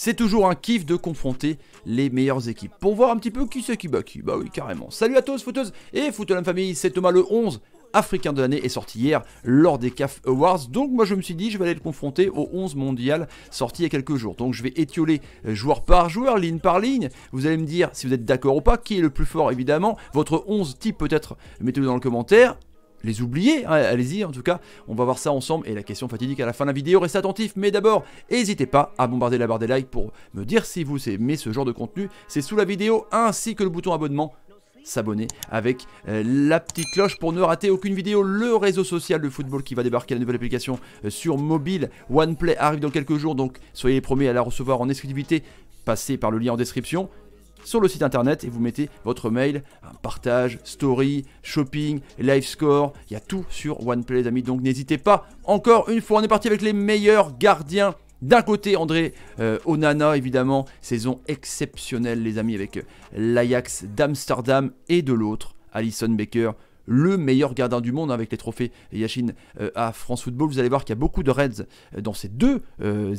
C'est toujours un kiff de confronter les meilleures équipes. Pour voir un petit peu qui c'est qui bat qui. Bah oui, carrément. Salut à tous, footeuses et footeux la famille, c'est Thomas. Le 11 africain de l'année est sorti hier lors des CAF Awards. Donc moi je me suis dit je vais aller le confronter au 11 mondial sorti il y a quelques jours. Donc je vais étioler joueur par joueur, ligne par ligne. Vous allez me dire si vous êtes d'accord ou pas, qui est le plus fort évidemment. Votre 11 type peut-être, mettez-le dans le commentaire. Les oublier, hein, allez-y en tout cas, on va voir ça ensemble et la question fatidique à la fin de la vidéo, restez attentifs, mais d'abord, n'hésitez pas à bombarder la barre des likes pour me dire si vous aimez ce genre de contenu, c'est sous la vidéo ainsi que le bouton abonnement, s'abonner avec la petite cloche pour ne rater aucune vidéo, le réseau social de football qui va débarquer, la nouvelle application sur mobile, OnePlay arrive dans quelques jours, donc soyez les premiers à la recevoir en exclusivité, passez par le lien en description. Sur le site internet et vous mettez votre mail, un partage, story, shopping, live score, il y a tout sur OnePlay les amis, donc n'hésitez pas. Encore une fois, on est parti avec les meilleurs gardiens. D'un côté, André Onana, évidemment, saison exceptionnelle les amis avec l'Ajax d'Amsterdam et de l'autre, Alisson Becker, le meilleur gardien du monde avec les trophées Yashin à France Football. Vous allez voir qu'il y a beaucoup de Reds dans ces deux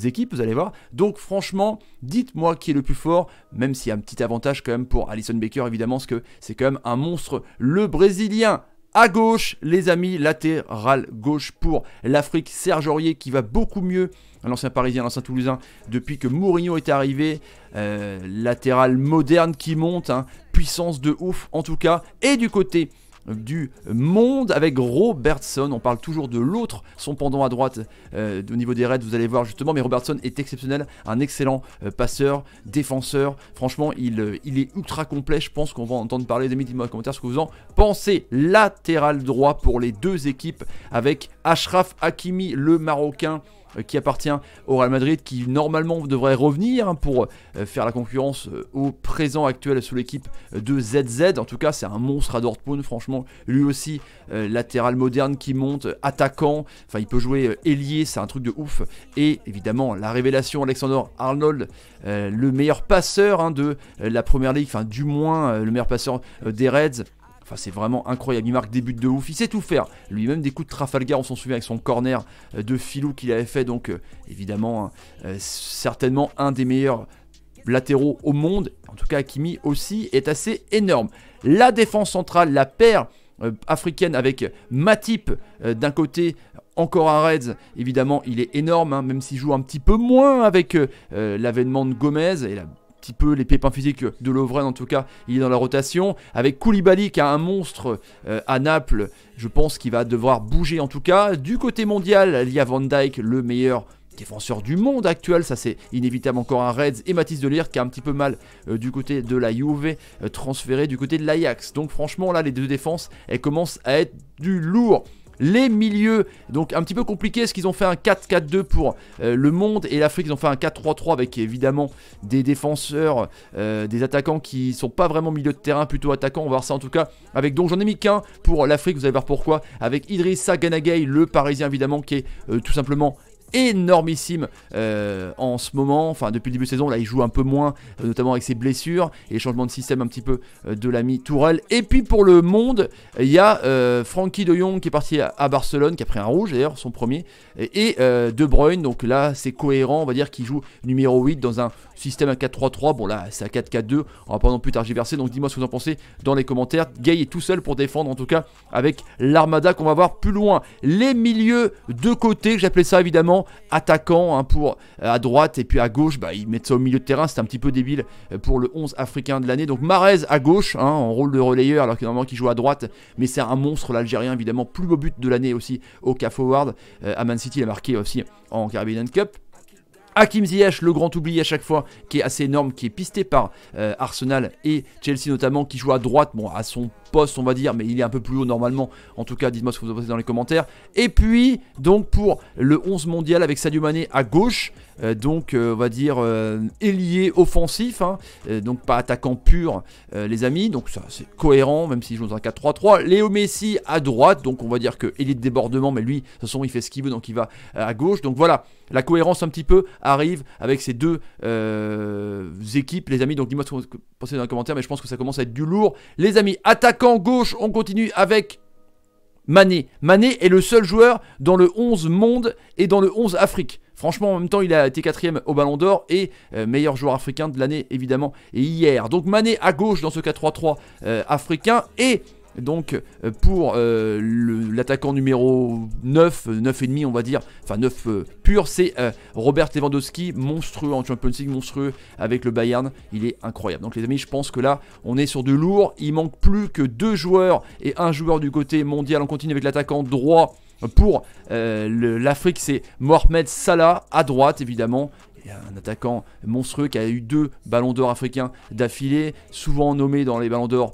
équipes, vous allez voir. Donc franchement, dites-moi qui est le plus fort, même s'il y a un petit avantage quand même pour Alisson Becker, évidemment, parce que c'est quand même un monstre, le Brésilien. À gauche, les amis, latéral gauche pour l'Afrique, Serge Aurier qui va beaucoup mieux, l'ancien Parisien, l'ancien Toulousain, depuis que Mourinho est arrivé. Latéral moderne qui monte, hein, puissance de ouf en tout cas. Et du côté du monde avec Robertson, on parle toujours de l'autre, son pendant à droite au niveau des Reds, vous allez voir justement, mais Robertson est exceptionnel, un excellent passeur, défenseur, franchement il est ultra complet, je pense qu'on va entendre parler, les amis, dites-moi dans les commentaires ce que vous en pensez. Latéral droit pour les deux équipes avec Achraf Hakimi, le Marocain, qui appartient au Real Madrid, qui normalement devrait revenir hein, pour faire la concurrence au présent actuel sous l'équipe de ZZ. En tout cas, c'est un monstre à Dortmund, franchement. Lui aussi, latéral moderne qui monte, attaquant. Enfin, il peut jouer ailier, c'est un truc de ouf. Et évidemment, la révélation, Alexander-Arnold, le meilleur passeur hein, de la Première Ligue, enfin du moins le meilleur passeur des Reds. Enfin, c'est vraiment incroyable, il marque des buts de ouf, il sait tout faire. Lui-même des coups de Trafalgar, on s'en souvient avec son corner de filou qu'il avait fait. Donc évidemment, certainement un des meilleurs latéraux au monde. En tout cas, Hakimi aussi est assez énorme. La défense centrale, la paire africaine avec Matip d'un côté, encore un Reds, évidemment il est énorme, hein, même s'il joue un petit peu moins avec l'avènement de Gomez et la petit peu les pépins physiques de Lovren, en tout cas il est dans la rotation, avec Koulibaly qui a un monstre à Naples, je pense qu'il va devoir bouger en tout cas. Du côté mondial, il y a Van Dijk, le meilleur défenseur du monde actuel, ça c'est inévitable, encore un Reds, et Mathis de Ligt qui a un petit peu mal du côté de la Juve, transféré du côté de l'Ajax. Donc franchement là les deux défenses, elles commencent à être du lourd. Les milieux, donc un petit peu compliqué, parce qu'ils ont fait un 4-4-2 pour le monde et l'Afrique, ils ont fait un 4-3-3 avec évidemment des défenseurs, des attaquants qui sont pas vraiment milieu de terrain, plutôt attaquants, on va voir ça en tout cas. Avec donc j'en ai mis qu'un pour l'Afrique, vous allez voir pourquoi, avec Idrissa Gana Gueye, le Parisien évidemment, qui est tout simplement énormissime en ce moment, enfin depuis le début de saison, là il joue un peu moins, notamment avec ses blessures et les changements de système un petit peu de l'ami Tourelle. Et puis pour le monde, il y a Frenkie de Jong qui est parti à Barcelone, qui a pris un rouge d'ailleurs, son premier, et De Bruyne, donc là c'est cohérent, on va dire qu'il joue numéro 8 dans un système à 4-3-3, bon là c'est à 4-4-2, on va pas non plus tergiverser, donc dis-moi ce que vous en pensez dans les commentaires. Gueye est tout seul pour défendre en tout cas avec l'armada qu'on va voir plus loin. Les milieux de côté, j'appelais ça évidemment attaquant hein, pour à droite et puis à gauche, bah, ils mettent ça au milieu de terrain, c'est un petit peu débile pour le 11 africain de l'année. Donc Mahrez à gauche, hein, en rôle de relayeur alors qu'il y a normalement qui joue à droite, mais c'est un monstre l'Algérien évidemment, plus beau but de l'année aussi au CAF Award. À Man City il a marqué aussi en Caribbean Cup. Hakim Ziyech, le grand oublié à chaque fois, qui est assez énorme, qui est pisté par Arsenal et Chelsea notamment, qui joue à droite, bon à son poste on va dire, mais il est un peu plus haut normalement, en tout cas dites-moi ce que vous en pensez dans les commentaires. Et puis donc pour le 11 mondial avec Sadio Mané à gauche, donc on va dire ailier offensif, hein, donc pas attaquant pur les amis, donc ça c'est cohérent même s'il joue dans un 4-3-3. Léo Messi à droite, donc on va dire que ailier de débordement, mais lui de toute façon il fait ce qu'il veut, donc il va à gauche. Donc voilà, la cohérence un petit peu arrive avec ces deux équipes les amis, donc dis-moi ce que vous pensez dans les commentaires, mais je pense que ça commence à être du lourd les amis. Attaquant gauche, on continue avec Mané. Mané est le seul joueur dans le 11 monde et dans le 11 Afrique. Franchement, en même temps, il a été 4ème au Ballon d'Or et meilleur joueur africain de l'année, évidemment, et hier. Donc Mané à gauche dans ce 4-3-3 africain et... Donc pour l'attaquant numéro 9, 9,5 on va dire, enfin 9 pur, c'est Robert Lewandowski, monstrueux en Champions League, monstrueux avec le Bayern, il est incroyable. Donc les amis, je pense que là on est sur du lourd, il manque plus que 2 joueurs et un joueur du côté mondial. On continue avec l'attaquant droit pour l'Afrique, c'est Mohamed Salah à droite évidemment. Il y a un attaquant monstrueux qui a eu 2 ballons d'or africains d'affilée, souvent nommé dans les ballons d'or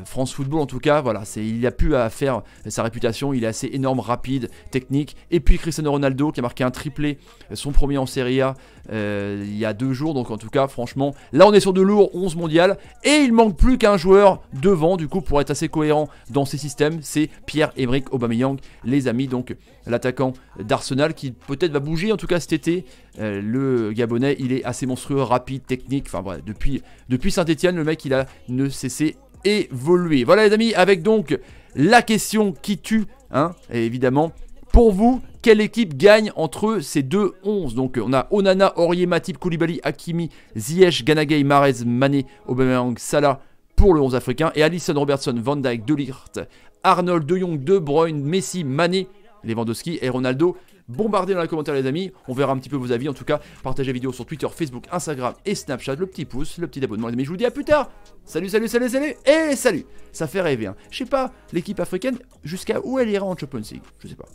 France Football en tout cas. Voilà, il a pu à faire sa réputation, il est assez énorme, rapide, technique. Et puis Cristiano Ronaldo qui a marqué un triplé, son premier en Serie A il y a 2 jours. Donc en tout cas, franchement, là on est sur de lourd 11 mondial. Et il manque plus qu'un joueur devant, du coup, pour être assez cohérent dans ces systèmes. C'est Pierre-Emerick Aubameyang, les amis. Donc l'attaquant d'Arsenal qui peut-être va bouger en tout cas cet été. Le Gabonais, il est assez monstrueux, rapide, technique. Enfin bref, depuis Saint-Etienne, le mec il a ne cessé évoluer. Voilà les amis, avec donc la question qui tue, hein, et évidemment. Pour vous, quelle équipe gagne entre ces deux 11? Donc on a Onana, Aurier, Matip, Koulibaly, Hakimi, Ziyech, Gana Gueye, Mahrez, Mané, Aubameyang, Salah pour le 11 africain. Et Alisson, Robertson, Van Dijk, De Ligt, Arnold, De Jong, De Bruyne, Messi, Mané, Lewandowski et Ronaldo. Bombardez dans les commentaires les amis, on verra un petit peu vos avis. En tout cas, partagez la vidéo sur Twitter, Facebook, Instagram et Snapchat. Le petit pouce, le petit abonnement les amis. Je vous dis à plus tard. Salut, salut, salut, salut. Et salut. Ça fait rêver hein. Je sais pas, l'équipe africaine, jusqu'à où elle ira en Champions League, je sais pas.